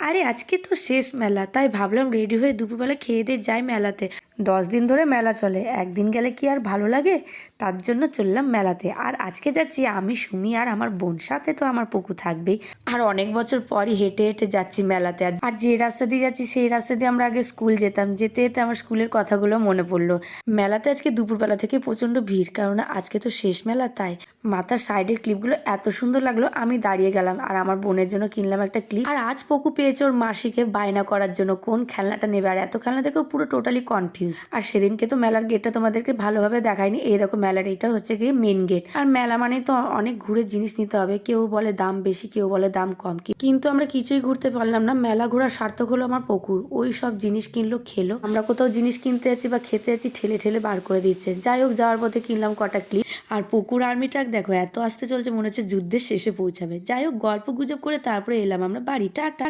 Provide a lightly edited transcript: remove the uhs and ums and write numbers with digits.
আরে আজকে তো শেষ মেলা, তাই ভাবলাম রেডি হয়ে দুপুরবেলা খেয়ে দিয়ে যাই মেলাতে। 10 দিন ধরে মেলা চলে, একদিন গেলে কি আর ভালো লাগে? তার জন্য চললাম মেলাতে। আর আজকে যাচ্ছি আমি, সুমি আর আমার বোন, সাথে তো আমার পুকু থাকবেই। আর অনেক বছর পরই হেঁটে হেঁটে যাচ্ছি মেলাতে। আর যে রাস্তা দিয়ে যাচ্ছি সেই রাস্তা দিয়ে আমরা আগে স্কুল যেতাম, যেতে যেতে আমার স্কুলের কথাগুলো মনে পড়লো। মেলাতে আজকে দুপুরবেলা থেকে প্রচণ্ড ভিড়, কারণ আজকে তো শেষ মেলা। তাই মাথার সাইডের ক্লিপগুলো এত সুন্দর লাগলো, আমি দাঁড়িয়ে গেলাম আর আমার বোনের জন্য কিনলাম একটা ক্লিপ। আর আজ পকু পেয়েছে ওর মাসিকে বায়না করার জন্য কোন খেলনাটা নেবে। আর এত খেলনা দেখেও পুরো টোটালি কনফিউজ। আর সেদিনকে তো মেলার গেটটা তোমাদেরকে ভালোভাবে দেখায়নি। এই দেখো মেলার এইটা হচ্ছে গিয়ে মেন গেট। আর মেলা মানে তো অনেক ঘুরে জিনিস নিতে হবে, কেউ বলে দাম বেশি, কেউ বলে দাম কম, কিন্তু আমরা কিছুই ঘুরতে পারলাম না। মেলা ঘোরার সার্থক হলো আমার পুকুর, ওই সব জিনিস কিনলো, খেলো। আমরা কোথাও জিনিস কিনতে যাচ্ছি বা খেতে যাচ্ছি, ঠেলে ঠেলে বার করে দিচ্ছে। যাই হোক, যাওয়ার পথে কিনলাম কটা ক্লিপ। আর পুকুর আর্মি ট্রাক দেখো এত আসতে চলছে, মনে হচ্ছে যুদ্ধের শেষে পৌঁছাবে। যাই হোক, গল্প গুজব করে তারপরে এলাম আমরা বাড়ি। টাটা।